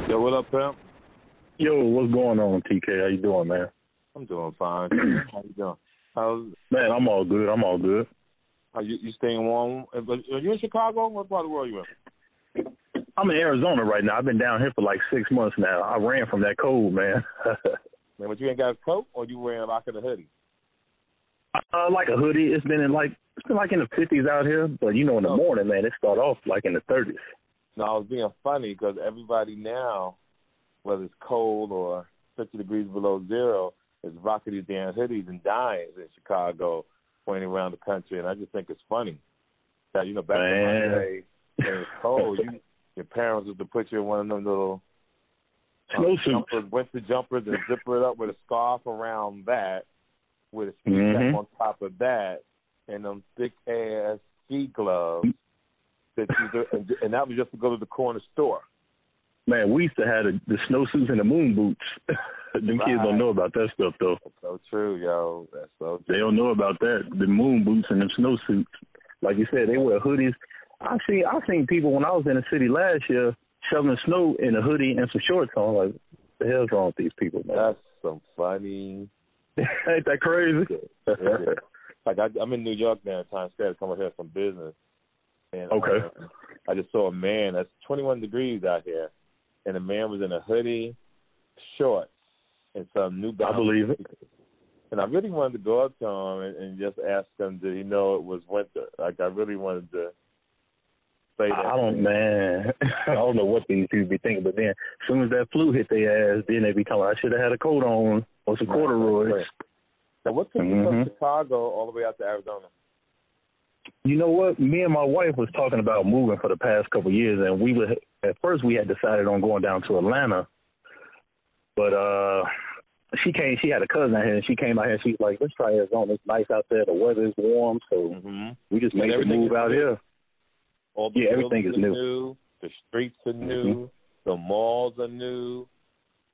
Yo, what up, pimp? Yo, what's going on, TK? How you doing, man? I'm doing fine. How you doing? Man, I'm all good. How you staying warm? Are you in Chicago? What part of the world you in? I'm in Arizona right now. I've been down here for like 6 months now. I ran from that cold, man. Man, but you ain't got a coat, or you wearing like a hoodie? Like a hoodie. It's been like in the 50s out here, but in the morning, man, it start off like in the 30s. No, I was being funny because everybody now, whether it's cold or 50 degrees below zero, is rocking these damn hoodies and dying in Chicago, pointing around the country, and I just think it's funny. That, back in my day, when it was cold, your parents used to put you in one of them little snowsuits, winter jumpers, and zip it up with a scarf around that, with a ski cap on top of that, and them thick-ass ski gloves, and that was just to go to the corner store. Man, we used to have the snowsuits and the moon boots. Them kids don't know about that stuff, though. That's so true, yo. That's so true. They don't know about that, the moon boots and them snowsuits. Like you said, they wear hoodies. I seen people when I was in the city last year shoveling snow in a hoodie and some shorts on. Like, what the hell's wrong with these people, man? That's some funny. Ain't that crazy? Yeah. Like, I'm in New York now in Times Square to come up here for some business. And, okay. I just saw a man. That's 21 degrees out here. And the man was in a hoodie, shorts, and some New Balance. I believe it. And I really wanted to go up to him and just ask him, did he know it was winter? Like, I really wanted to say that. I don't know what these people be thinking, but then as soon as that flu hit their ass, then they be telling, I should have had a coat on or some corduroys. Right. Now, what took you from Chicago all the way out to Arizona? You know what? Me and my wife was talking about moving for the past couple of years, and at first we had decided on going down to Atlanta, but she had a cousin out here, and she came out here, and she's like, let's try Arizona. It's nice out there. The weather is warm, so we just made the move out here. Everything is new. The streets are new. The malls are new.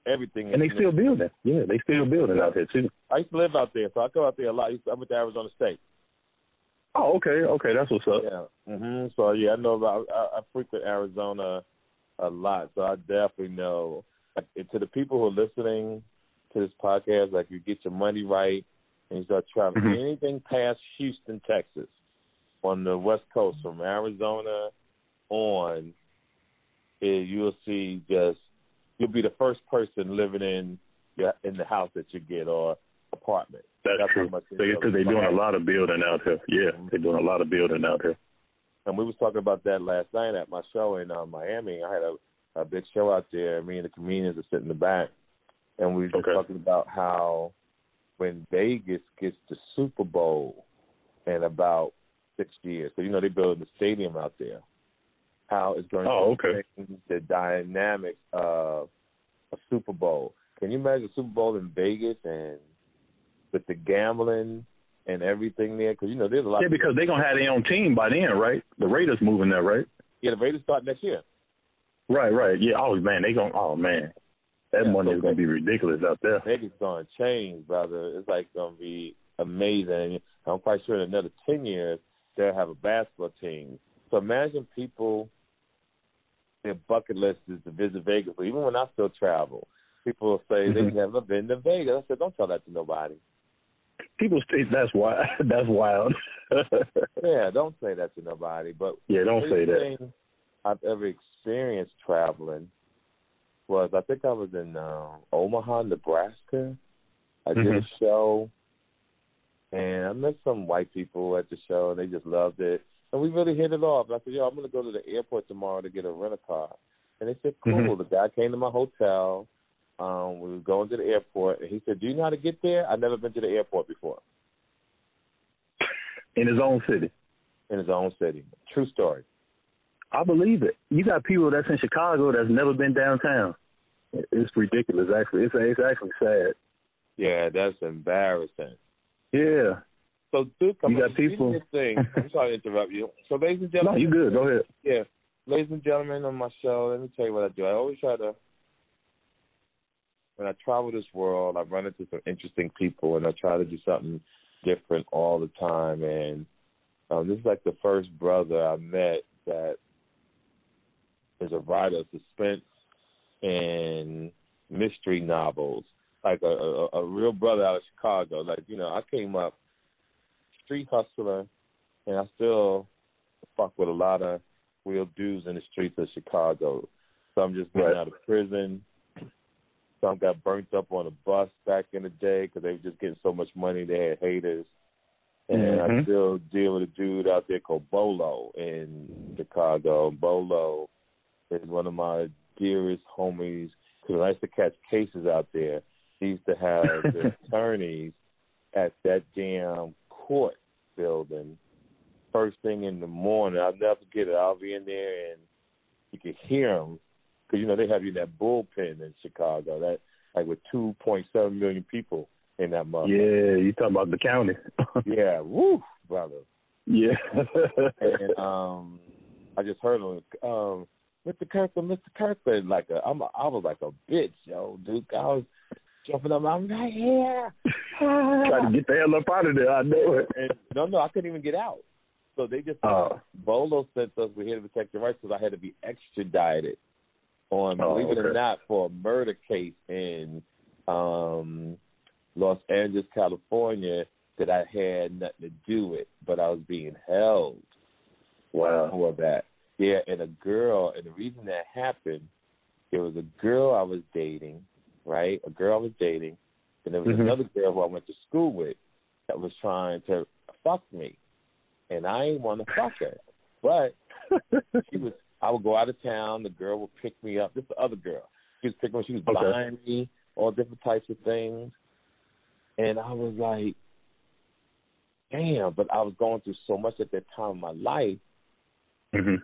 Everything is new. And they still building. Yeah, they still building out there, too. I used to live out there, so I go out there a lot. I went to Arizona State. Oh, okay. That's what's up. Yeah. So, I know about – I frequent Arizona a lot, so I definitely know. And to the people who are listening to this podcast, like, you get your money right and you start traveling. Anything past Houston, Texas, on the West Coast, from Arizona on, you'll see you'll be the first person living in the house that you get or apartment. That's true. Because they're doing a lot of building out here. Yeah, they're doing a lot of building out here. And we was talking about that last night at my show in Miami. I had a big show out there. Me and the comedians are sitting in the back. And we were talking about how when Vegas gets the Super Bowl in about 6 years, so, they're building the stadium out there, how it's going to change the dynamics of a Super Bowl. Can you imagine a Super Bowl in Vegas and with the gambling and everything there? Because, there's a lot. Yeah, because they're going to have their own team by then, right? The Raiders moving there, right? Yeah, the Raiders start next year. Right. Yeah, man, that money is going to be ridiculous out there. Vegas is going to change, brother. It's like going to be amazing. I'm quite sure in another 10 years, they'll have a basketball team. So imagine people, their bucket list is to visit Vegas. But even when I still travel, people will say they've never been to Vegas. I said, don't tell that to nobody. People say that's wild. That's wild. Yeah, don't say that to nobody. But don't say that. I've ever experienced traveling was I think I was in Omaha, Nebraska. I did a show, and I met some white people at the show, and they just loved it. And we really hit it off. And I said, I'm going to go to the airport tomorrow to get a rent-a-car. And they said, cool. The guy came to my hotel. We were going to the airport, and he said, do you know how to get there? I've never been to the airport before. In his own city? In his own city. True story. I believe it. You got people that's in Chicago that's never been downtown. It's ridiculous, actually. It's actually sad. Yeah, that's embarrassing. Yeah. So, Duke, you got people. I'm sorry to interrupt you. So, ladies and gentlemen. No, you good. Go ahead. Yeah. Ladies and gentlemen, on my show, let me tell you what I do. I always try to, when I travel this world, I run into some interesting people, and I try to do something different all the time. And this is like the first brother I met that is a writer, suspense and mystery novels, like a real brother out of Chicago. Like, you know, I came up street hustler, and I still fuck with a lot of real dudes in the streets of Chicago. Some just getting out of prison. Some got burnt up on a bus back in the day because they were just getting so much money they had haters. And I still deal with a dude out there called Bolo in Chicago. Bolo is one of my dearest homies because I used to catch cases out there. He used to have the attorneys at that damn court building first thing in the morning. I'll never forget it. I'll be in there and you can hear them because, you know, they have you in that bullpen in Chicago, that like with 2.7 million people in that month. Yeah, you talking about the county. Yeah, woo, brother. Yeah. And I just heard him, Mr. Kirkland, like I was like a bitch, yo, dude. I was jumping up, I'm right here. Trying to get the hell up out of there, I know it. And no, I couldn't even get out. So they just, Bolo sent us, we're here to protect your rights, because I had to be extradited on, believe it or not, for a murder case in Los Angeles, California, that I had nothing to do with, but I was being held for that. Yeah, and a girl, and the reason that happened, there was a girl I was dating, right? A girl I was dating, and there was another girl who I went to school with that was trying to fuck me, and I ain't want to fuck her. But I would go out of town, the girl would pick me up. This is the other girl. She was picking me, she was buying me all different types of things. And I was like, damn, but I was going through so much at that time in my life,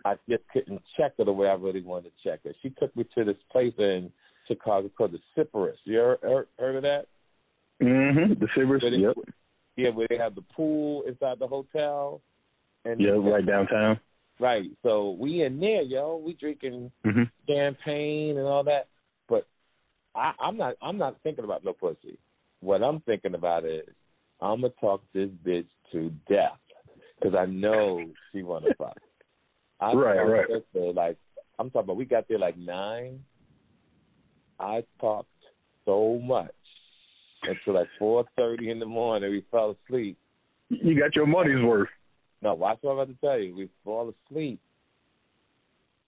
I just couldn't check her the way I really wanted to check her. She took me to this place in Chicago called the Cypress. You ever heard of that? The Cypress, yep. Yeah, where they have the pool inside the hotel. And right downtown. Right. So we in there, yo. We drinking champagne and all that. But I'm not thinking about no pussy. What I'm thinking about is I'm going to talk this bitch to death because I know she want to fuck. Right. Like, I'm talking about we got there like 9. I talked so much until like 4:30 in the morning. We fell asleep. You got your money's worth. No, watch what I'm about to tell you. We fall asleep.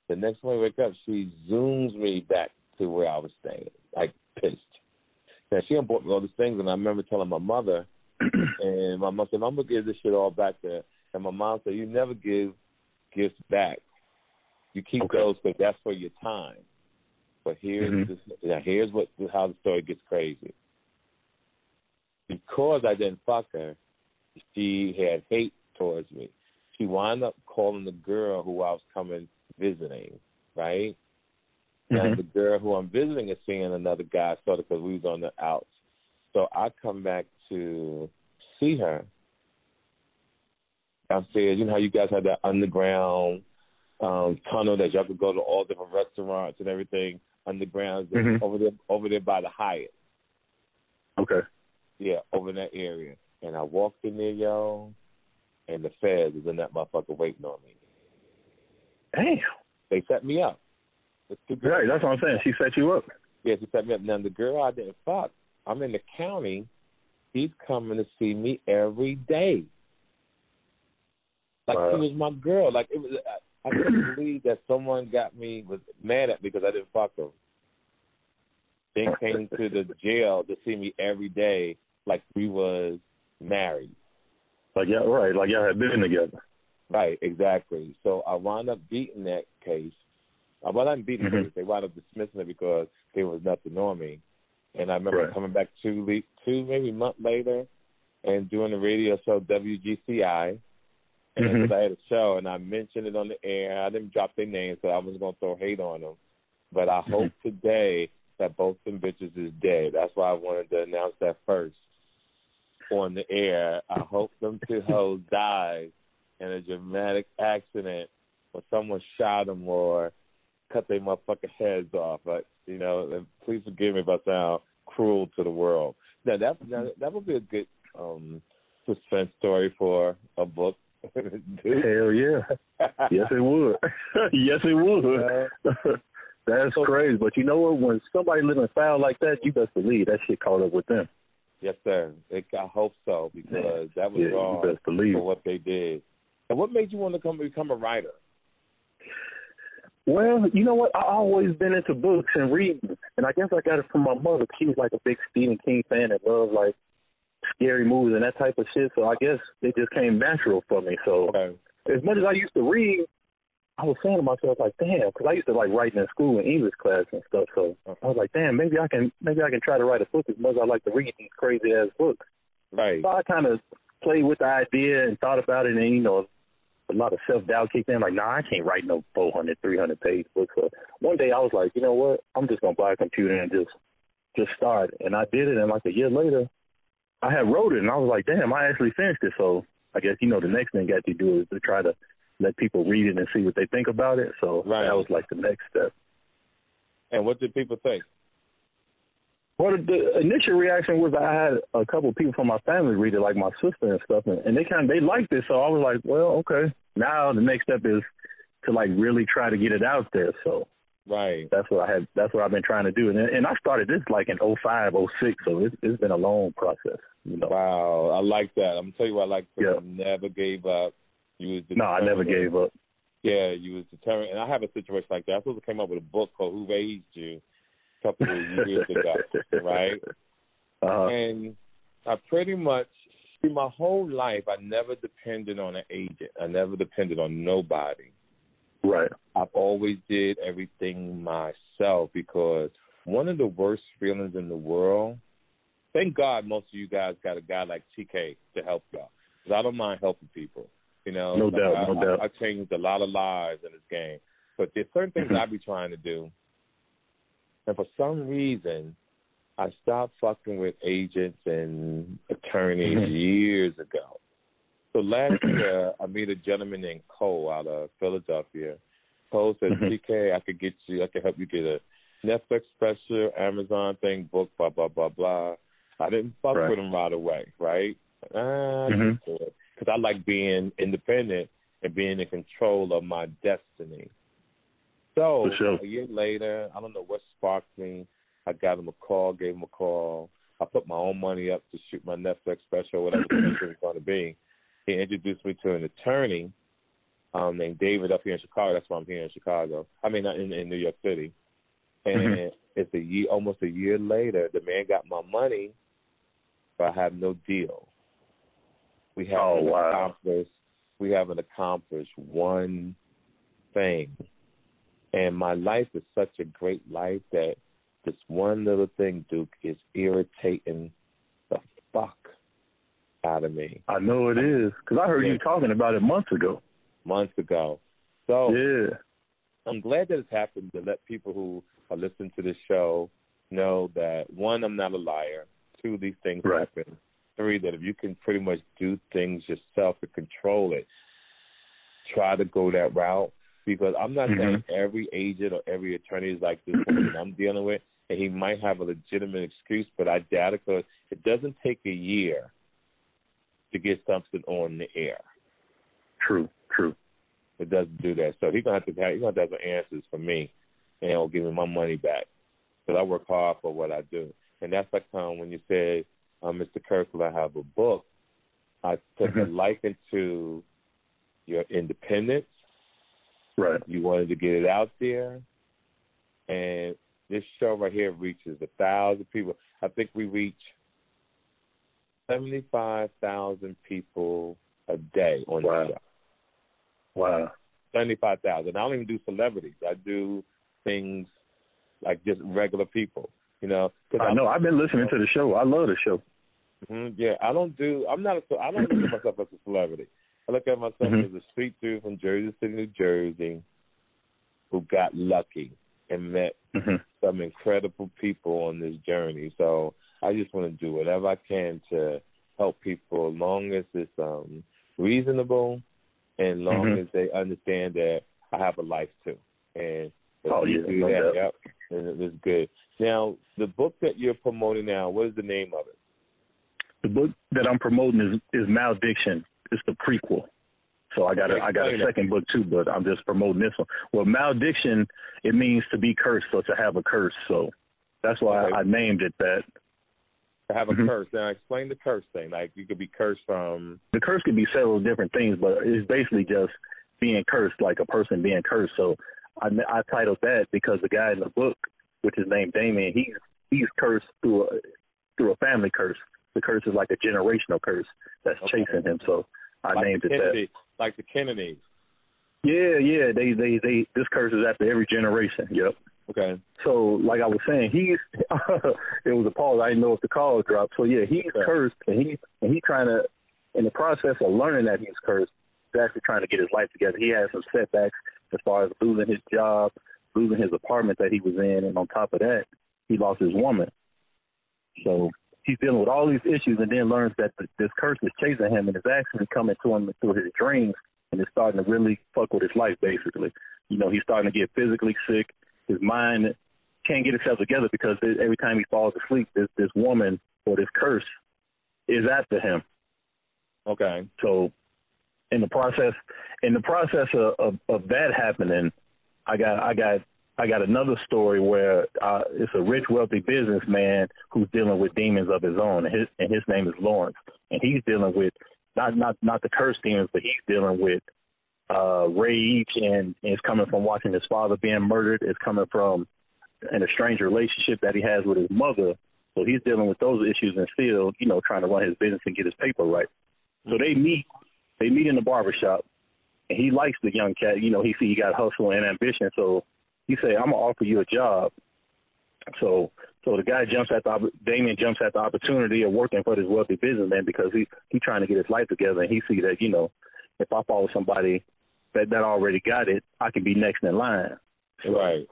The next morning we wake up, she zooms me back to where I was staying, like pissed. Now, she bought me all these things, and I remember telling my mother, and my mom said, I'm going to give this shit all back there. And my mom said, you never give gifts back. You keep those because that's for your time. But here's how the story gets crazy. Because I didn't fuck her, she had hate towards me. She wound up calling the girl who I was coming visiting, right? Now, the girl who I'm visiting is seeing another guy, sort of, because we was on the outs. So I come back to see her downstairs. You know how you guys had that underground tunnel that y'all could go to all different restaurants and everything underground over there by the Hyatt. Okay. Yeah, over in that area. And I walked in there, yo, and the feds was in that motherfucker waiting on me. Damn. They set me up. Right, that's what I'm saying. She set you up. Yeah, she set me up. Now, the girl I didn't fuck, I'm in the county. She's coming to see me every day. Like, she was my girl. Like, it was. I couldn't believe that someone was mad at me because I didn't fuck her. They came to the jail to see me every day like we was married. Like, yeah, right, like y'all had been together. Right, exactly. So I wound up beating that case. I didn't beat the case. They wound up dismissing it because there was nothing on me. And I remember coming back two maybe month later and doing the radio show WGCI. And I had a show, and I mentioned it on the air. I didn't drop their names, so I was going to throw hate on them. But I hope today that both them bitches is dead. That's why I wanted to announce that first on the air. I hope them two hoes died in a dramatic accident or someone shot them or cut their motherfucking heads off. But, you know, please forgive me if I sound cruel to the world. Now, that would be a good suspense story for a book. Hell yeah. Yes, it would. Yes, it would. That's crazy. But you know what? When somebody living foul like that, you best believe that shit caught up with them. Yes, sir. I hope so, because that was wrong you best believe for what they did. And what made you want to become a writer? Well, you know what? I always been into books and reading, and I guess I got it from my mother. She was like a big Stephen King fan and loved like scary movies and that type of shit. So I guess it just came natural for me. So as much as I used to read, I was saying to myself like, damn, because I used to like writing in school in English class and stuff. So I was like, damn, maybe I can try to write a book as much as I like to read these crazy ass books. Right. So I kind of played with the idea and thought about it, and a lot of self-doubt kicked in. Like, nah, I can't write no 400, 300-page book. So one day I was like, you know what? I'm just going to buy a computer and just start. And I did it, and like a year later, I had wrote it, and I was like, damn, I actually finished it. So I guess, the next thing I got to do is to try to let people read it and see what they think about it. So that was like the next step. And what did people think? Well, the initial reaction was I had a couple of people from my family read it, like my sister and stuff, and they liked it. So I was like, well, okay. Now the next step is to like really try to get it out there. So that's what I've been trying to do. And I started this like in 05, 06, so it's been a long process. Wow, I like that. I'm gonna tell you what I like. You never gave up. I never gave up. Yeah, you was determined. And I have a situation like that. I supposed to came up with a book called Who Raised You a couple of years ago, right? And I pretty much, through my whole life, I never depended on an agent. I never depended on nobody. Right. I've always did everything myself, because one of the worst feelings in the world, thank God most of you guys got a guy like TK to help y'all, because I don't mind helping people. No doubt. I changed a lot of lives in this game. But there's certain things I be trying to do. And for some reason, I stopped fucking with agents and attorneys years ago. So last year, I met a gentleman named Cole out of Philadelphia. Cole said, TK, I could help you get a Netflix special, Amazon thing, book, blah, blah, blah, blah. I didn't fuck with him right away, right? Because I like being independent and being in control of my destiny. So a year later, I don't know what sparked me. I got him a call, gave him a call. I put my own money up to shoot my Netflix special, whatever the picture was going to be. He introduced me to an attorney named David up here in Chicago. That's why I'm here in Chicago. I mean, not in New York City. And it's almost a year later, the man got my money, but I have no deal. We haven't accomplished one thing. And my life is such a great life that this one little thing, Duke, is irritating the fuck out of me. I know it is, because I heard you talking about it months ago. So I'm glad that it's happened, to let people who are listening to this show know that, one, I'm not a liar. Two, these things happen. Three, that if you can pretty much do things yourself and control it, try to go that route. Because I'm not saying every agent or every attorney is like this woman I'm dealing with, and he might have a legitimate excuse, but I doubt it, because it doesn't take a year to get something on the air. True. It doesn't do that. So he's gonna have to have some answers for me, and he'll give me my money back, because I work hard for what I do. And that's like when you say, Mr. Kirkland, I have a book, I took a liking to your independence. Right. You wanted to get it out there, and this show right here reaches 1,000 people. I think we reach 75,000 people a day on the show. Wow. 75,000. I don't even do celebrities. I do things like just regular people. I know. I've been listening to the show. I love the show. Yeah, I don't look at myself as a celebrity. I look at myself as a street dude from Jersey City, New Jersey, who got lucky and met some incredible people on this journey. So I just want to do whatever I can to help people, as long as it's reasonable and long as they understand that I have a life too. And if you do that, it's good. Now, the book that you're promoting now, what is the name of it? The book that I'm promoting is Malediction. It's the prequel. So I got a second book too, but I'm just promoting this one. Well, malediction, it means to be cursed or to have a curse. So that's why I named it that. To have a curse. Now explain the curse thing. Like you could be cursed from. The curse could be several different things, but it's basically just being cursed, like a person being cursed. So I titled that because the guy in the book, which is named Damien, he's cursed through a family curse. The curse is like a generational curse that's chasing him. So I named it that. Like the Kennedys. Yeah. They this curse is after every generation. Yep. Okay. So like I was saying, it was a pause. I didn't know if the call dropped. So yeah, he's cursed, and he trying to, in the process of learning that he's cursed, he's actually trying to get his life together. He had some setbacks as far as losing his job, losing his apartment that he was in, and on top of that, he lost his woman. So he's dealing with all these issues, and then learns that this curse is chasing him and is actually coming to him through his dreams, and it's starting to really fuck with his life, basically. You know, he's starting to get physically sick. His mind can't get itself together because every time he falls asleep, this woman or this curse is after him. Okay. So in the process of that happening, I got another story where it's a rich, wealthy businessman who's dealing with demons of his own, and his name is Lawrence, and he's dealing with not the curse demons, but he's dealing with rage, and it's coming from watching his father being murdered. It's coming from an estranged relationship that he has with his mother. So he's dealing with those issues and still, you know, trying to run his business and get his paper right. So they meet in the barbershop, and he likes the young cat. You know, he got hustle and ambition. So he said, I'm going to offer you a job. So the guy Damien jumps at the opportunity of working for this wealthy businessman because he's trying to get his life together, and he see that, you know, if I follow somebody that already got it, I can be next in line. Right.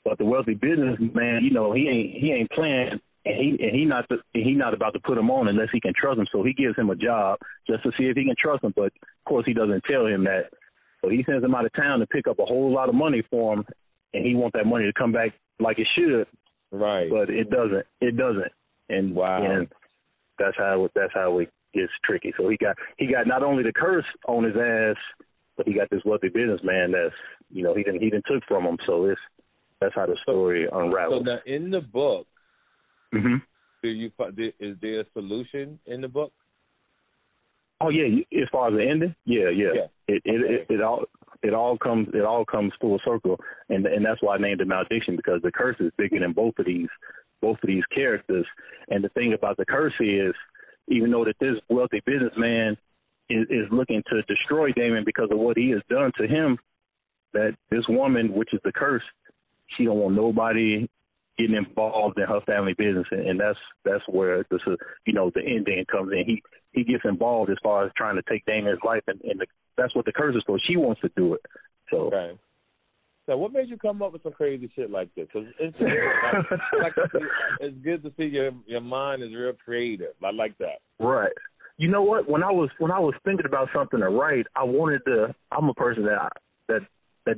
But the wealthy businessman, you know, he ain't playing, and he not about to put him on unless he can trust him. So he gives him a job just to see if he can trust him. But of course, he doesn't tell him that. So he sends him out of town to pick up a whole lot of money for him, and he wants that money to come back like it should. Right. But it doesn't. And wow. And that's how it gets tricky. So he got not only the curse on his ass, but he got this wealthy businessman that's, you know, he didn't took from him. So that's how the story unravels. So now in the book, mm-hmm. Is there a solution in the book? Oh yeah, as far as the ending, yeah. It all comes full circle, and that's why I named it Malediction, because the curse is bigger than both of these characters. And the thing about the curse is, even though that this wealthy businessman is looking to destroy Damon because of what he has done to him, that this woman, which is the curse, she don't want nobody getting involved in her family business, and that's where the ending comes in. He gets involved as far as trying to take Damon's life, and that's what the curse is for. She wants to do it. So. Okay. So what made you come up with some crazy shit like this? Because it's good to see your mind is real creative. I like that. Right. You know what? When I was thinking about something to write, I'm a person that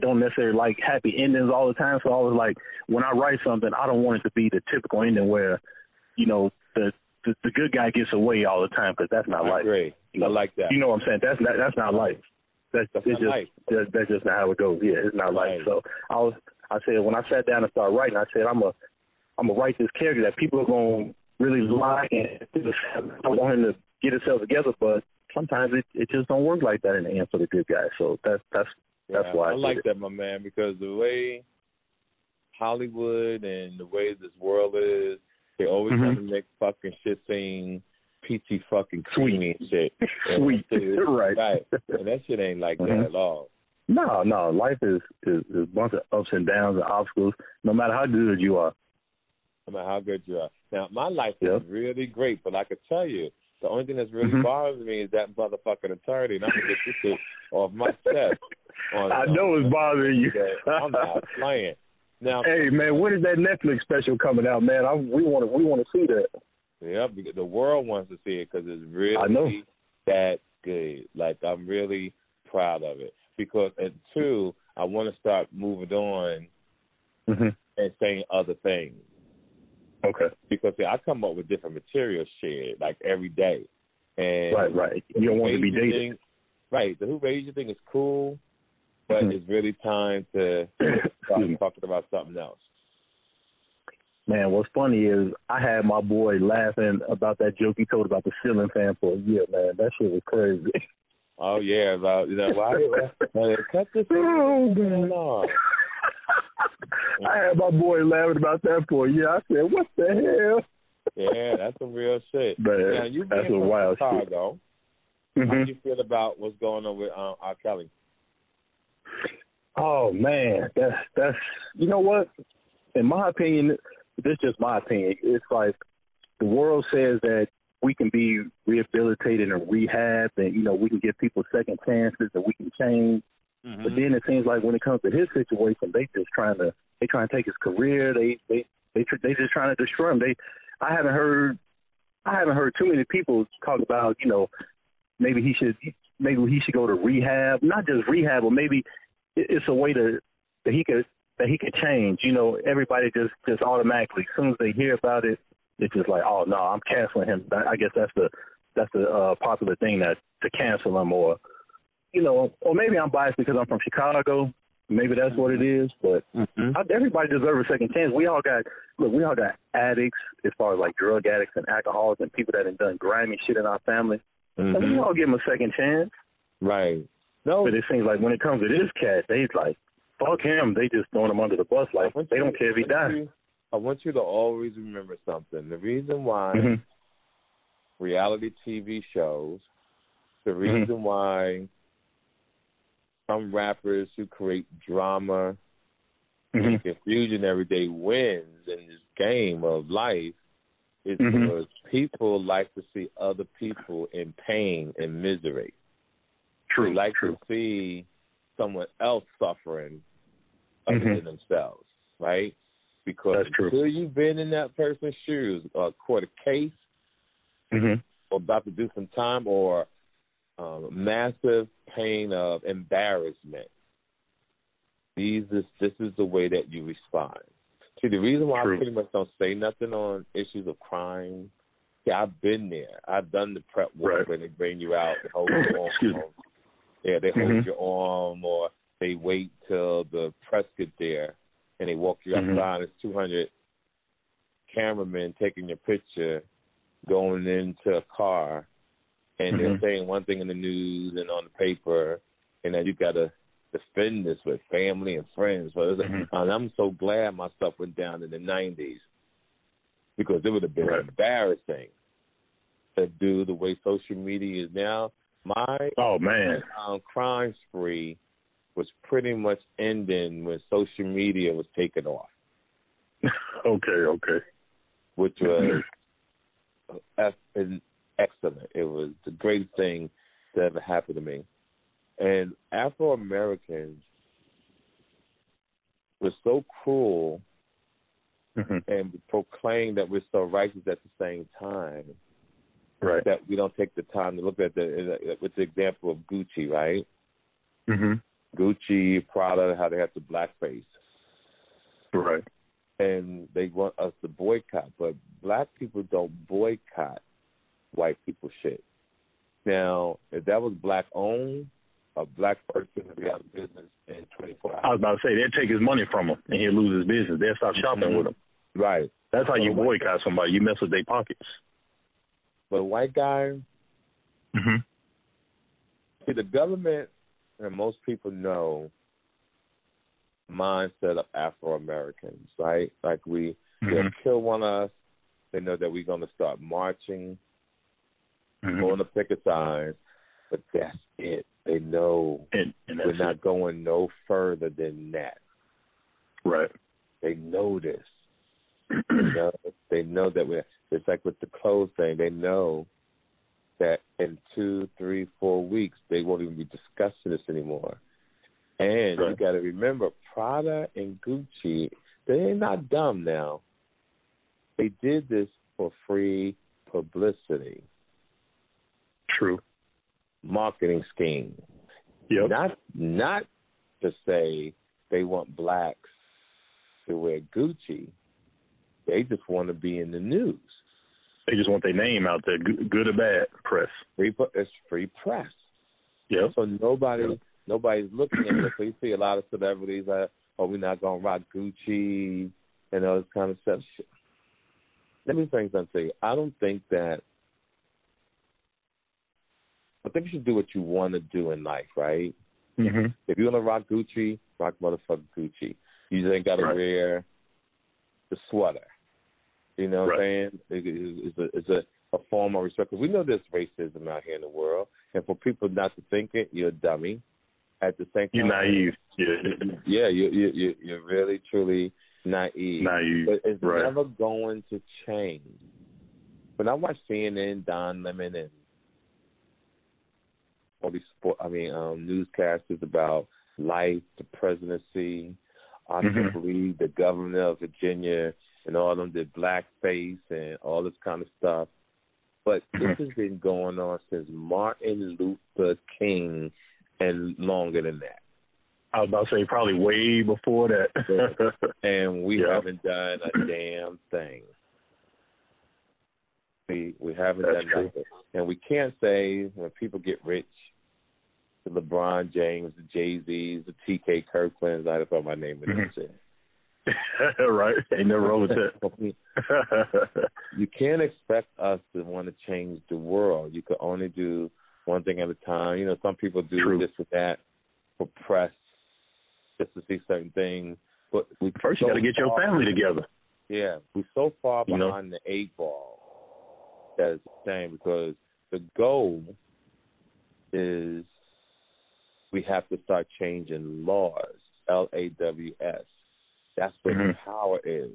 don't necessarily like happy endings all the time. So I was like, when I write something, I don't want it to be the typical ending where, you know, the good guy gets away all the time, because that's not life. Great. You know, I like that. You know what I'm saying? That's not life. That's just not how it goes. Yeah, it's not life. So I said, when I sat down and started writing, I said, I'm gonna write this character that people are gonna really like, and I want him to get himself together, but sometimes it just don't work like that in the end for the good guy. So that's why I like that, my man, because the way Hollywood and the way this world is, they always want to make fucking shit seem peachy fucking creamy and shit. Sweet. Right. And that shit ain't like that at all. No. Life is a bunch of ups and downs and obstacles, no matter how good you are. No matter how good you are. Now, my life is really great, but I could tell you, the only thing that's really bothering me is that motherfucking attorney, and I'm going to get this shit off my chest. I know it's bothering you. I'm not playing. Now, hey, man, when is that Netflix special coming out, man? We want to see that. Yeah, because the world wants to see it, because it's really that good. Like, I'm really proud of it. Because, and two, I want to start moving on and saying other things. Okay. Because I come up with different material shit, like, every day. And right. You don't want to be dated. right, the who raised you thing is cool, but it's really time to start talking about something else. Man, what's funny is I had my boy laughing about that joke he told about the ceiling fan for a year, man. That shit was crazy. Oh, yeah, about, why cut this thing off. I had my boy laughing about that for a year. I said, what the hell? Yeah, that's some real shit. Man, now, you that's a wild Chicago, shit. How do you feel about what's going on with R. Kelly? Oh, man, that's you know what? In my opinion, this is just my opinion. It's like the world says that we can be rehabilitated and rehabbed and, we can give people second chances and we can change. Mm-hmm. But then it seems like when it comes to his situation, they trying to take his career. They just trying to destroy him. I haven't heard too many people talk about, maybe he should go to rehab, not just rehab, but maybe it's a way that he could change. Everybody just automatically, as soon as they hear about it, it's just like, oh no, I'm canceling him. I guess that's the popular thing, that to cancel him, or or maybe I'm biased because I'm from Chicago. Maybe that's what it is. But everybody deserves a second chance. We all got addicts, as far as like drug addicts and alcoholics and people that have done grimy shit in our family. And we all give them a second chance. Right. No. But it seems like when it comes to this cat, they like, fuck him. They just throwing him under the bus. Like, they don't care if he dies. I want you to always remember something. The reason why reality TV shows, the reason why some rappers who create drama and confusion every day wins in this game of life is because people like to see other people in pain and misery. True. They like to see someone else suffering other than themselves, right? Because until you've been in that person's shoes, or caught a case, or about to do some time, or massive pain of embarrassment, this is the way that you respond. See, the reason why I pretty much don't say nothing on issues of crime, I've been there. I've done the prep work where they bring you out, they hold your arm. Yeah, they hold your arm, or they wait till the press get there, and they walk you outside. There's 200 cameramen taking your picture, going into a car, and they're saying one thing in the news and on the paper, and then you got to defend this with family and friends. But and I'm so glad my stuff went down in the 90s, because it would have been embarrassing to do the way social media is now. My crime spree was pretty much ending when social media was taken off. Okay. Which was excellent. It was the greatest thing that ever happened to me. And Afro-Americans were so cruel and proclaim that we're so righteous at the same time that we don't take the time to look at with the example of Gucci, right? Gucci, Prada, how they have the blackface. Right. And they want us to boycott, but black people don't boycott white people shit. Now, if that was black-owned, a black person would be out of business in 24 hours. I was about to say, they'd take his money from him, and he'll lose his business. They'll stop shopping with him. Right. That's how you boycott somebody. You mess with their pockets. But a white guy, see, the government, and most people know, mindset of Afro-Americans, right? Like they'll kill one of us. They know that we're going to start marching, going to pick a sign, but that's it. They know and we're not going no further than that. Right. They know this. They know that it's like with the clothes thing. They know that in 2, 3, 4 weeks, they won't even be discussing this anymore. And you got to remember, Prada and Gucci, they're not dumb now. They did this for free publicity. True. Marketing scheme. Yep. Not to say they want blacks to wear Gucci. They just want to be in the news. They just want their name out there, good or bad press. It's free press. Yeah. So nobody's looking at it. So you see a lot of celebrities like, oh, we're not gonna rock Gucci and all this kind of stuff. Let me say something to you. I think you should do what you want to do in life, right? Mm-hmm. If you want to rock Gucci, rock motherfucking Gucci. You just ain't got to wear the sweater. You know what I'm saying? It's a form of respect. Because we know there's racism out here in the world. And for people not to think it, you're a dummy. At the same time, you're naive. Yeah, you're really, truly naive. But it's never going to change. When I watch CNN, Don Lemon, and all these newscasters about life, the presidency, I can't believe the governor of Virginia and all of them did blackface and all this kind of stuff. But this has been going on since Martin Luther King and longer than that. I was about to say probably way before that. And we haven't done a damn thing. We haven't done nothing. And we can't say when people get rich, the LeBron James, the Jay-Z's, the T.K. Kirklands, I don't know my name in that shit. Right. Ain't no wrong with that. You can't expect us to want to change the world. You can only do one thing at a time. You know, some people do this or that for press, just to see certain things. But first, you got to get your family together. Yeah, we're so far behind the 8 ball that it's the same, because the goal is we have to start changing laws, LAWS. That's where the power is.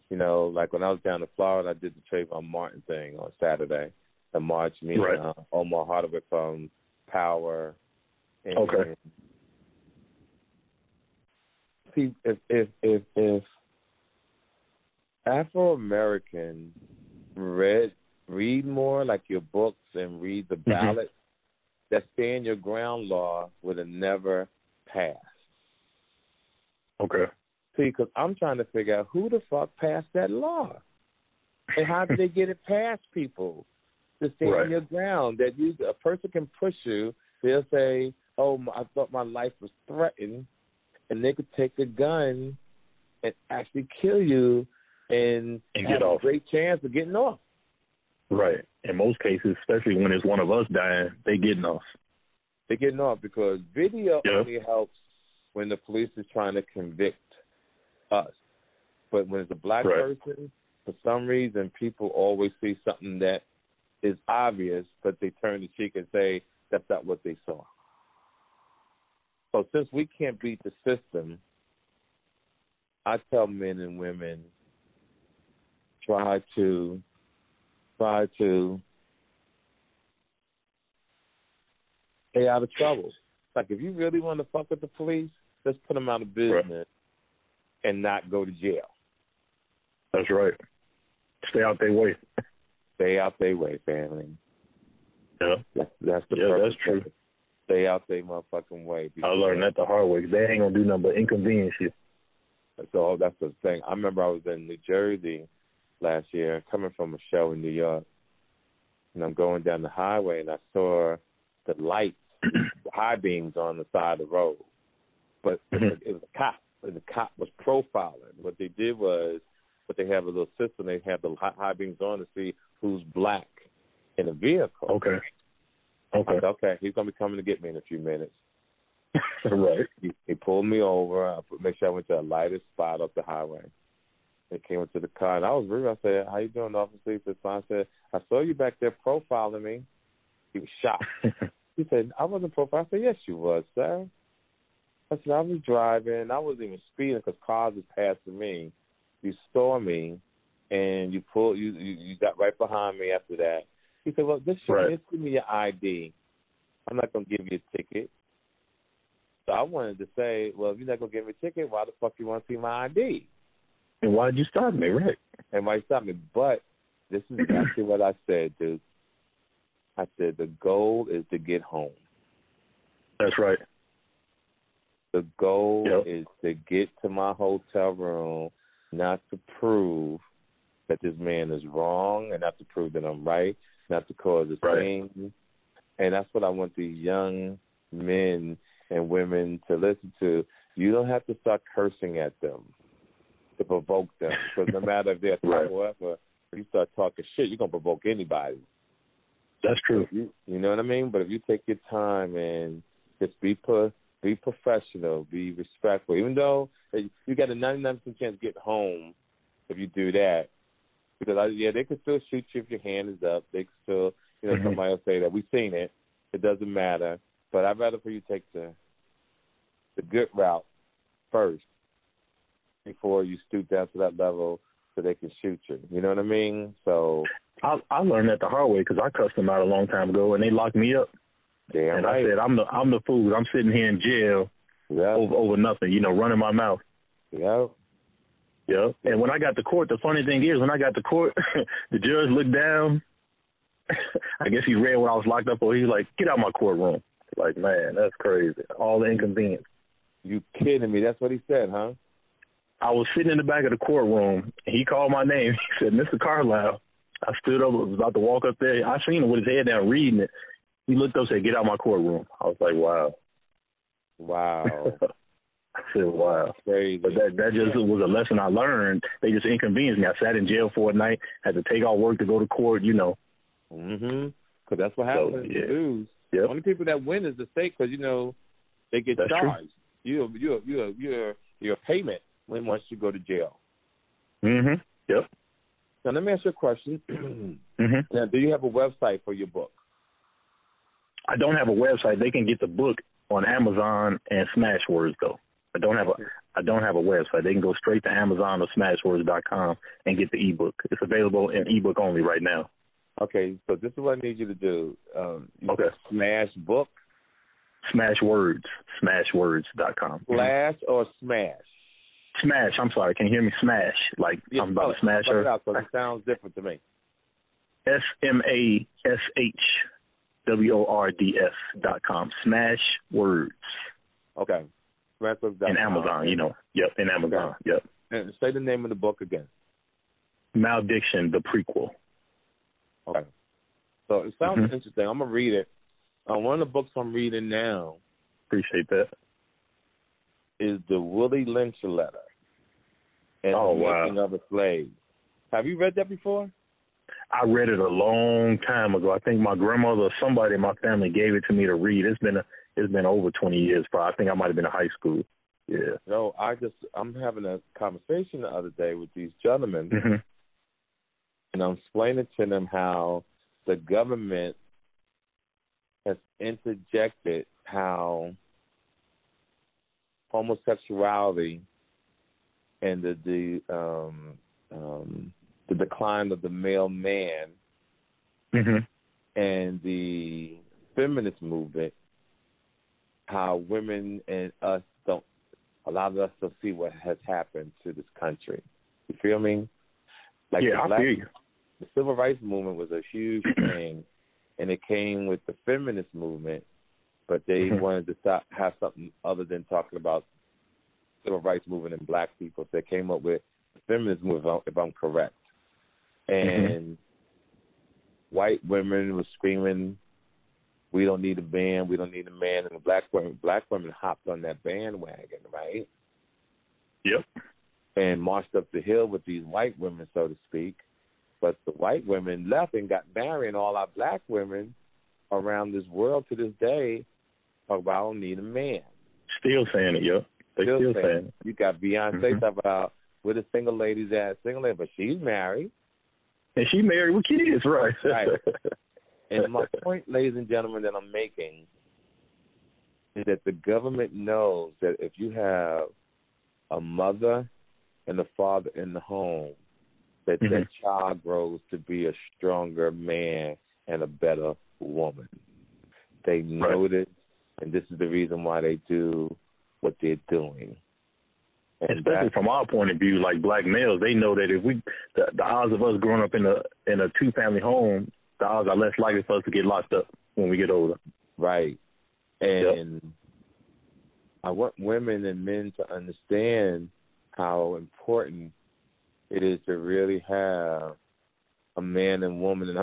You know, like when I was down in Florida, I did the Trayvon Martin thing on Saturday, the march, me and Omar Hardwick from Power. And, see, if Afro-Americans read more like your books and read the ballots, that stand your ground law would have never passed. Okay. See, because I'm trying to figure out who the fuck passed that law, and how did they get it past people to stand your ground? That a person can push you. They'll say, "Oh, I thought my life was threatened," and they could take a gun and actually kill you, and have a great chance of getting off. Right. In most cases, especially when it's one of us dying, they getting off. They're getting off because video only helps when the police is trying to convict us. But when it's a black person, for some reason, people always see something that is obvious, but they turn the cheek and say that's not what they saw. So since we can't beat the system, I tell men and women, try to stay out of trouble. Like, if you really want to fuck with the police, let's put them out of business and not go to jail. That's right. Stay out their way. Stay out their way, family. Yeah. That's the that's true. Stay out their motherfucking way. I learned that the hard way. They ain't going to do nothing but inconvenience you. So that's the thing. I remember I was in New Jersey last year, coming from a show in New York, and I'm going down the highway, and I saw the lights, high beams on the side of the road. But it was a cop, and the cop was profiling. What they did was, they have a little system, they have the high beams on to see who's black in a vehicle. Okay. Okay, he's going to be coming to get me in a few minutes. Right. He pulled me over. Make sure I went to a lighted spot up the highway. They came into the car, and I was rude. I said, "How you doing, officer?" He said, "Fine." I said, "I saw you back there profiling me." He was shocked. He said, "I wasn't profiling." I said, "Yes, you was, sir." I said, "I was driving. I wasn't even speeding because cars was passing me. You saw me, and you pulled. You got right behind me after that." He said, "Well, just give me your ID. I'm not going to give you a ticket." So I wanted to say, well, if you're not going to give me a ticket, why the fuck you want to see my ID? And why did you stop me, right? And why you stop me? But this is exactly what I said, dude. I said the goal is to get home. That's right. The goal is to get to my hotel room, not to prove that this man is wrong, and not to prove that I'm right, not to cause a scene. And that's what I want these young men and women to listen to, you don't have to start cursing at them to provoke them. Because no matter if they're right. Whatever, if you start talking shit, you're going to provoke anybody. That's true. You know what I mean? But if you take your time and just be professional, be respectful, even though you got a 99% chance of getting home if you do that. Because, they can still shoot you if your hand is up. They can still, somebody will say that. We've seen it. It doesn't matter. But I'd rather for you take the good route first before you stoop down to that level so they can shoot you. You know what I mean? So I learned that the hard way because I cussed them out a long time ago and they locked me up. Damn and right. I said, I'm the fool. I'm sitting here in jail over nothing, running my mouth. Yeah. Yeah. And when I got to court, the funny thing is, when I got to court, the judge looked down. I guess he read what I was locked up for. He's like, get out of my courtroom. Like, man, that's crazy. All the inconvenience. You kidding me? That's what he said, huh? I was sitting in the back of the courtroom. And he called my name. He said, Mr. Carlisle. I stood up, was about to walk up there. I seen him with his head down reading it. He looked up and said, get out of my courtroom. I was like, wow. Wow. I said, wow. Crazy. But that just was a lesson I learned. They just inconvenienced me. I sat in jail for a night, had to take off work to go to court, Mm-hmm. Because that's what happens. So, yeah. You lose. Yep. Only people that win is the state because, they get that's charged. You're a payment once you go to jail. Mm-hmm. Yep. Now, let me ask you a question. Mm-hmm. Now, do you have a website for your book? I don't have a website. They can get the book on Amazon and Smashwords, though. I don't have a website. They can go straight to Amazon or Smashwords.com and get the ebook. It's available in ebook only right now. Okay, so this is what I need you to do. Okay. Smash book? Smashwords. Smashwords.com. Slash or smash? Smash. I'm sorry. Can you hear me? Smash. Like I'm about to smash her. It sounds different to me. SMASHWORDS.com. Smashwords. Okay. Smashwords.com. In Amazon, Yep, in Amazon. Okay. Yep. And say the name of the book again. Malediction, the Prequel. Okay. So it sounds interesting. I'm going to read it. One of the books I'm reading now. Appreciate that. Is the Willie Lynch letter and the making of a slave. Have you read that before? I read it a long time ago. I think my grandmother or somebody in my family gave it to me to read. It's been over 20 years, probably. I think I might have been in high school. Yeah. No, I'm having a conversation the other day with these gentlemen, and I'm explaining to them how the government has interjected how homosexuality and the decline of the male man and the feminist movement, how women and us don't allow us to see what has happened to this country. You feel me? Like I feel you. The civil rights movement was a huge thing, and it came with the feminist movement, but they wanted to have something other than talking about civil rights movement and black people. So they came up with the feminist movement, if I'm correct. And white women were screaming, we don't need a man, we don't need a man. And the black women hopped on that bandwagon, right? Yep. And marched up the hill with these white women, so to speak. But the white women left and got married, and all our black women around this world to this day talk about, I don't need a man. Still saying it, yep. They still saying it. You got Beyonce talking about where the single ladies at, but she's married. And she married with kids, right? Right. And my point, ladies and gentlemen, that I'm making is that the government knows that if you have a mother and a father in the home, that that child grows to be a stronger man and a better woman. They know this, and this is the reason why they do what they're doing. And especially from our point of view, like black males, they know that if the odds of us growing up in a two-family home, the odds are less likely for us to get locked up when we get older. Right. And I want women and men to understand how important it is to really have a man and woman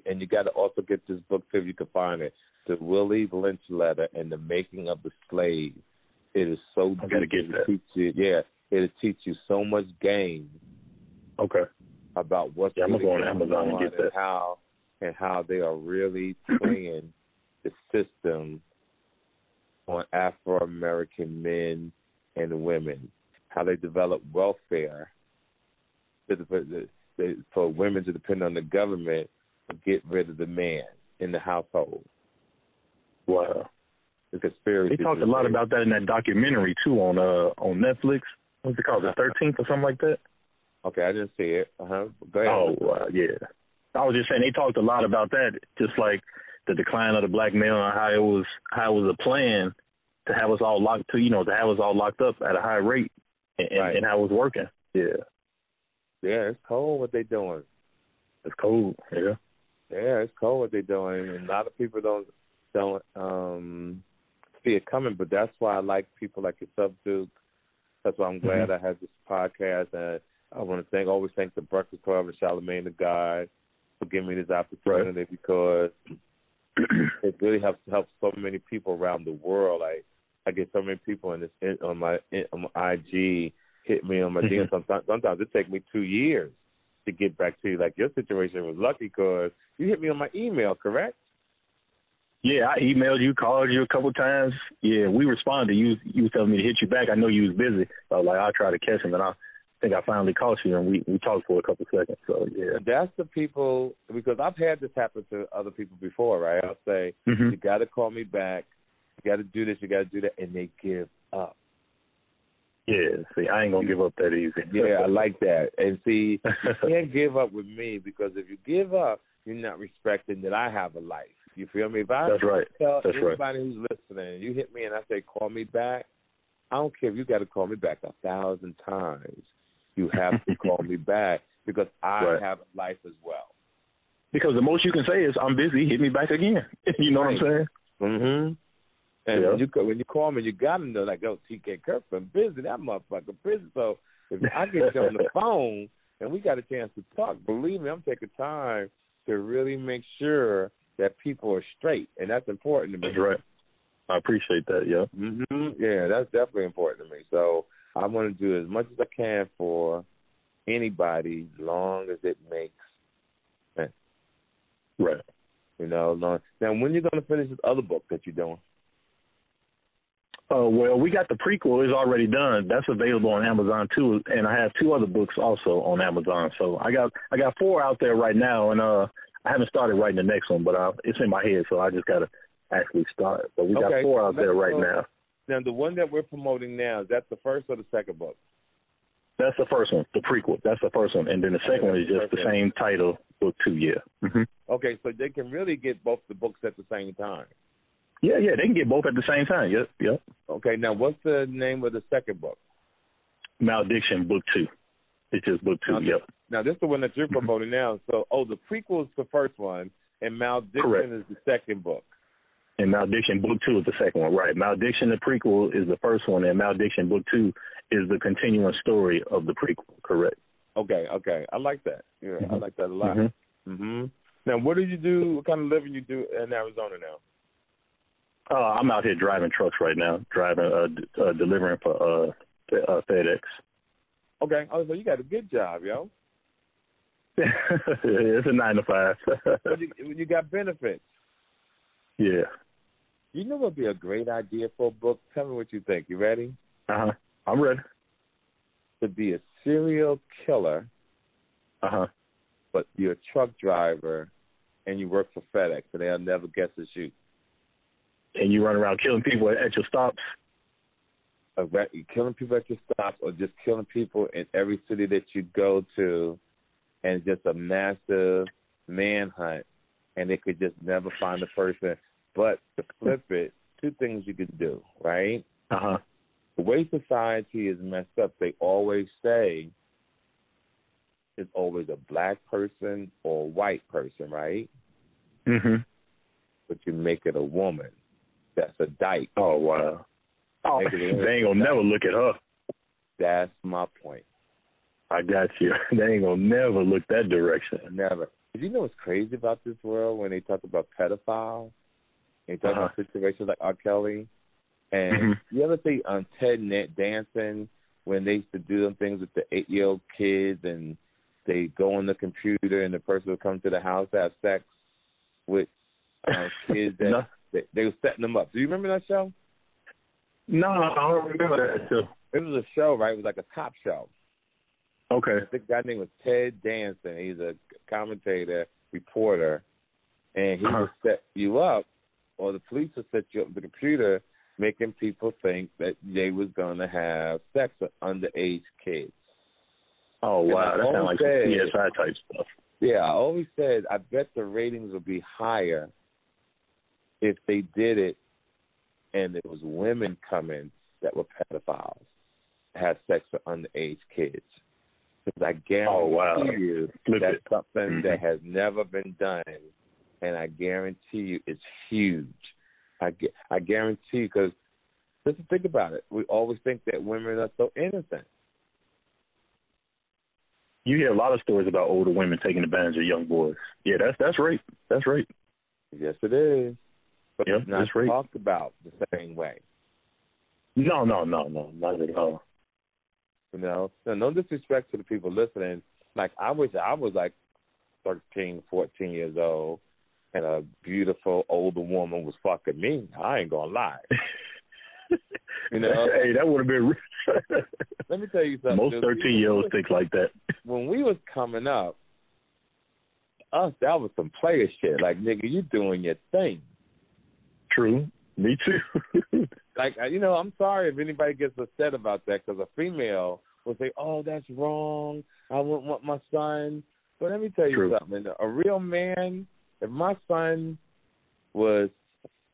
and you got to also get this book too if you can find it. The Willie Lynch Letter and the Making of the Slave. It is so I gotta get that. It'll teach you so much game. Okay. About what's I'm gonna go on Amazon and get that. How they are really playing the system on Afro-American men and women. How they develop welfare for women to depend on the government to get rid of the man in the household. Wow. The conspiracy. They talked a lot about that in that documentary too on Netflix. What's it called? The 13th or something like that? Okay, I didn't see it. Go ahead. Oh, yeah. I was just saying they talked a lot about that, just like the decline of the black male and how it was a plan to have us all locked up at a high rate and how it was working. Yeah. Yeah, it's cold what they're doing. It's cold. Yeah. Yeah, it's cold what they're doing, and a lot of people don't see it coming. But that's why I like people like yourself, Duke. That's why I'm glad I have this podcast, and I want to always thank the Breakfast Club and Charlamagne the God for giving me this opportunity because it really helps so many people around the world. I get so many people on my IG hit me on my DM. Sometimes it takes me 2 years to get back to you. Like your situation was lucky because you hit me on my email, correct? Yeah, I emailed you, called you a couple times. Yeah, we responded. You was telling me to hit you back. I know you was busy. So I was like, I'll try to catch him, and I think I finally caught you, and we talked for a couple seconds. So, yeah. That's the people, because I've had this happen to other people before, right? I'll say, you got to call me back. You got to do this, you got to do that, and they give up. Yeah, see, I ain't going to give up that easy. Yeah, I like that. And see, you can't give up with me because if you give up, you're not respecting that I have a life. You feel me? If I tell anybody who's listening, you hit me and I say, call me back, I don't care if you got to call me back 1,000 times. You have to call me back because I have a life as well. Because the most you can say is, I'm busy, hit me back again. You know what I'm saying? Mm-hmm. And when you call me, you got to know, like, TK Kirkland, busy, that motherfucker busy. So if I get you on the phone and we got a chance to talk, believe me, I'm taking time to really make sure that people are straight, and that's important to me. That's right. I appreciate that, yeah. Yeah, that's definitely important to me. So I want to do as much as I can for anybody, long as it makes sense. Right. You know, now when are you going to finish this other book that you're doing? Well, we got the prequel is already done. That's available on Amazon too, and I have 2 other books also on Amazon. So I got 4 out there right now, and I haven't started writing the next one, but it's in my head, so I just got to actually start. But we got 4 out there right now. Now, the one that we're promoting now, is that the first or the second book? That's the first one, the prequel. That's the first one, and then the second one is just the same title, book 2. Yeah. Okay, so they can really get both the books at the same time. Yeah, they can get both at the same time. Yep. Okay, now what's the name of the second book? Malediction, book 2. It's just book 2. Yep. Now this is the one that you're promoting now. So, the prequel is the first one, and Malediction is the second book. And Malediction, book 2 is the second one, right? Malediction, the prequel, is the first one, and Malediction, book 2 is the continuing story of the prequel. Correct. Okay. I like that. Yeah, I like that a lot. Now, what do you do? What kind of living you do in Arizona now? I'm out here driving trucks right now, delivering for FedEx. Okay. Oh, so you got a good job, yo. It's a 9 to 5. But you got benefits. Yeah. You know what would be a great idea for a book? Tell me what you think. You ready? I'm ready. To be a serial killer. But you're a truck driver and you work for FedEx, and they'll never guess the shoot. And you run around killing people at your stops? Killing people at your stops, or just killing people in every city that you go to, and just a massive manhunt, and they could just never find the person. But to flip it, 2 things you could do, right? The way society is messed up, they always say it's always a black person or a white person, right? But you make it a woman. That's a dyke. Oh, wow. They ain't going to never look at her. That's my point. I got you. They ain't gonna never look that direction. Never. Did you know what's crazy about this world when they talk about pedophiles? They talk about situations like R. Kelly. And you ever see Ted Net Dancing when they used to do them things with the 8-year-old kids and they go on the computer and the person would come to the house to have sex with kids that they were setting them up. Do you remember that show? No, I don't remember that show. It was a show, right? It was like a cop show. Okay. The guy name was Ted Danson. He's a commentator, reporter, and he would set you up, or the police would set you up with the computer, making people think that they was going to have sex with underage kids. Oh, wow. That sounds like some CSI type stuff. Yeah, I always said, I bet the ratings would be higher if they did it and there was women coming that were pedophiles, had sex with underage kids. Because I guarantee you that's something that has never been done, and I guarantee you it's huge. I guarantee you, because just think about it. We always think that women are so innocent. You hear a lot of stories about older women taking advantage of young boys. Yeah, that's right. That's right. Yes, it is. But it's not talked about the same way. No, not at all. You know, no disrespect to the people listening. Like, I wish I was like 13, 14 years old and a beautiful older woman was fucking me. I ain't gonna lie. You know, hey, that would have been. Let me tell you something. Most 13-year-olds think like that. When we was coming up, that was some player shit. Like, nigga, you doing your thing. True. Me too. Like, you know, I'm sorry if anybody gets upset about that, because a female will say, "Oh, that's wrong. I wouldn't want my son." But let me tell you something. A real man, if my son was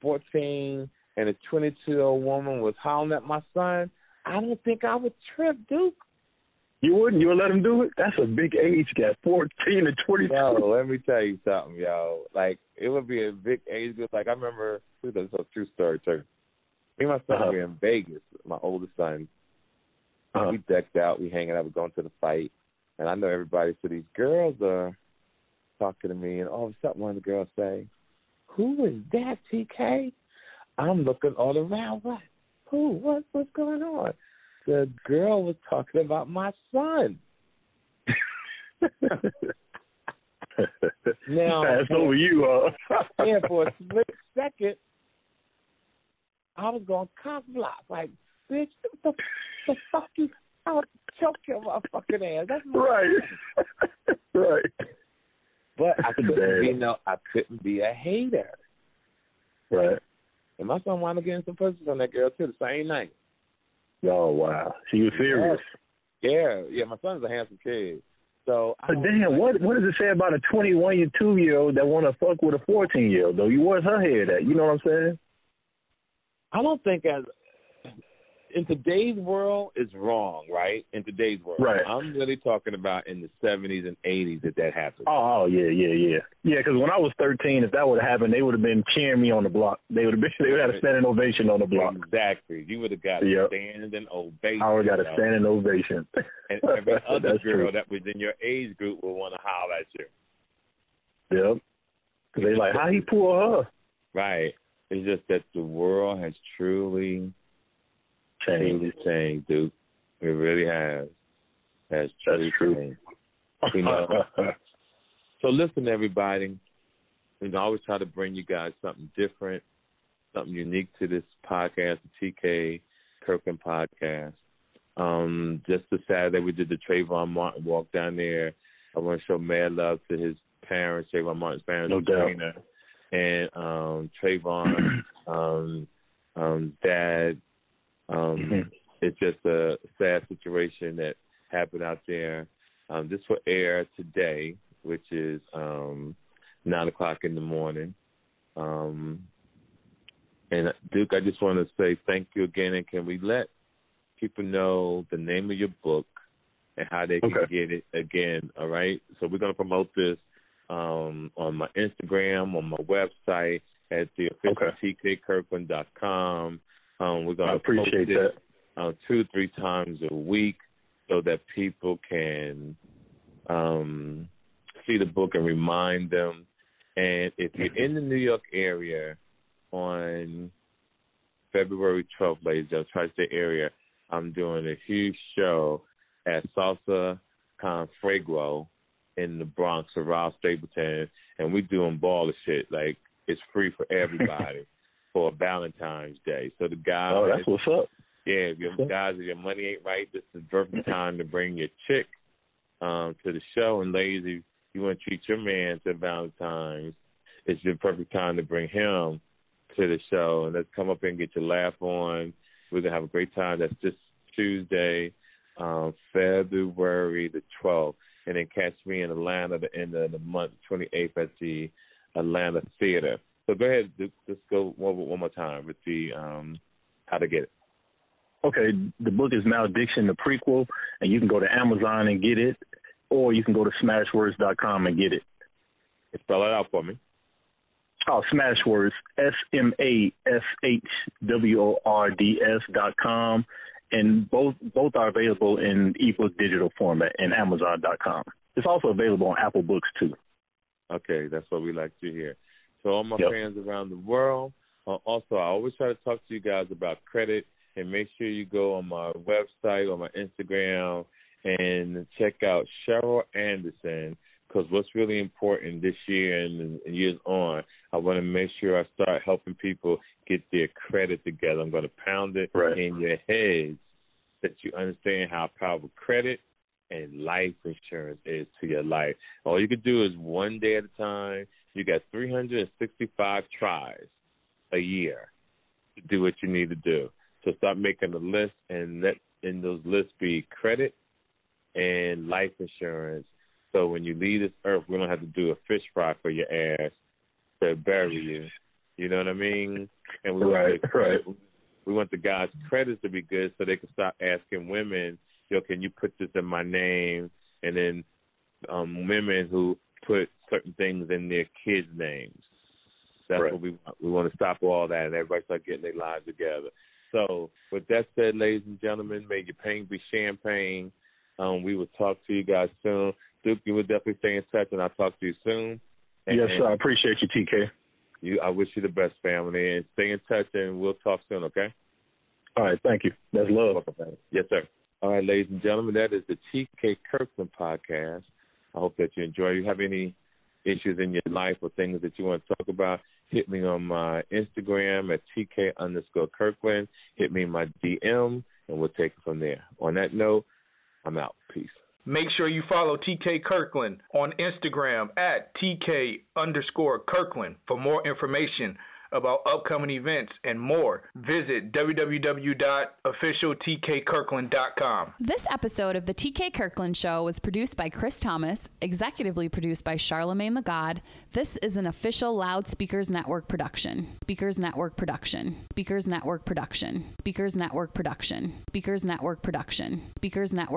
14 and a 22-year-old woman was hollering at my son, I don't think I would trip, Duke. You wouldn't? You would let him do it? That's a big age gap, 14 to 22. Yo, let me tell you something, yo. Like, it would be a big age gap. Like, I remember, this is a true story, too. Me and my son were in Vegas, my oldest son. We decked out, we hanging out, we're going to the fight. And I know everybody, so these girls are talking to me, and all of a sudden one of the girls say, "Who is that, TK?" I'm looking all around. What? Who? What's going on? The girl was talking about my son. Now, that's over you. Yeah, for a split second, I was going cock block. Like, bitch, the fuck you? I'll choke your motherfucking ass. That's my right. Right. But I couldn't be a hater. Right. And my son wound up getting some pussy on that girl too the same night. Oh wow, she was serious. Yeah. My son's a handsome kid. So, but damn, what does it say about a 22-year-old that want to fuck with a 14-year-old though? Where's her head at? You know what I'm saying? I don't think in today's world it's wrong, right? In today's world, right? I'm really talking about in the 70s and 80s that happened. Oh yeah. Because when I was 13, if that would have happened, they would have been cheering me on the block. They would have had a standing ovation on the block. Exactly. You would have got a standing ovation. I would have got a standing ovation. And every other girl that was in your age group would want to holler at you. Yep. Because they're like, how he pull her? Right. It's just that the world has truly changed, Duke. It really has. That's true. You know. So listen, everybody. We always try to bring you guys something different, something unique to this podcast, the TK Kirkland podcast. Just the Saturday we did the Trayvon Martin walk down there. I want to show mad love to his parents, Trayvon Martin's parents, no doubt. And Trayvon, dad. It's just a sad situation that happened out there. This will air today, which is 9:00 in the morning. And Duke, I just want to say thank you again. And can we let people know the name of your book and how they can get it again? All right. So we're going to promote this on my Instagram, on my website at the official TKKirkland.com. We're going to appreciate that 2-3 times a week. so that people can see the book and remind them. And if you're in the New York area on February 12th, ladies and gentlemen, tri-state area, I'm doing a huge show at Salsa Con Prequel in the Bronx, around Stapleton, and we doing baller shit. Like, it's free for everybody for Valentine's Day. So the guys... Oh, that's what's up. Yeah, if your money ain't right, this is the perfect time to bring your chick to the show. And ladies, if you want to treat your man to Valentine's, it's the perfect time to bring him to the show. And let's come up and get your laugh on. We're going to have a great time. That's this Tuesday, February the 12th. And then catch me in Atlanta at the end of the month, 28th, at the Atlanta Theater. So go ahead, let's go one more time with the how to get it. Okay, the book is Malediction, the Prequel, and you can go to Amazon and get it, or you can go to smashwords.com and get it. Spell it out for me. Oh, Smashwords, SMASHWORDS.com, and both are available in ebook digital format in Amazon.com. It's also available on Apple Books too. Okay, that's what we like to hear. So all my fans around the world, also I always try to talk to you guys about credit, and make sure you go on my website or my Instagram and check out Cheryl Anderson, because what's really important this year and years on, I want to make sure I start helping people get their credit together. I'm going to pound it in your heads that you understand how powerful credit and life insurance is to your life. All you can do is one day at a time. You got 365 tries a year to do what you need to do. So start making a list, and let in those lists be credit and life insurance. So when you leave this earth, we don't have to do a fish fry for your ass to bury you. You know what I mean? And we want the guys' credits to be good, so they can stop asking women, yo, can you put this in my name? And then women who put certain things in their kids' names. That's what we want. We want to stop all that, and everybody start getting their lives together. So with that said, ladies and gentlemen, may your pain be champagne. We will talk to you guys soon. Duke, you will definitely stay in touch, and I'll talk to you soon. Yes, sir. I appreciate you, TK. I wish you the best, family, and stay in touch, and we'll talk soon, okay? All right, thank you. That's love. Yes, sir. All right, ladies and gentlemen, that is the TK Kirkland podcast. I hope that you enjoy. If you have any issues in your life or things that you want to talk about, hit me on my Instagram at TK_Kirkland. Hit me in my DM, and we'll take it from there. On that note, I'm out. Peace. Make sure you follow TK Kirkland on Instagram at TK_Kirkland for more information about upcoming events and more. Visit www.officialtkkirkland.com. This episode of the TK Kirkland Show was produced by Chris Thomas, executively produced by Charlemagne the God. This is an official Loudspeakers Network production. Speakers Network production. Speakers Network production. Speakers Network production. Speakers Network production. Speakers Network.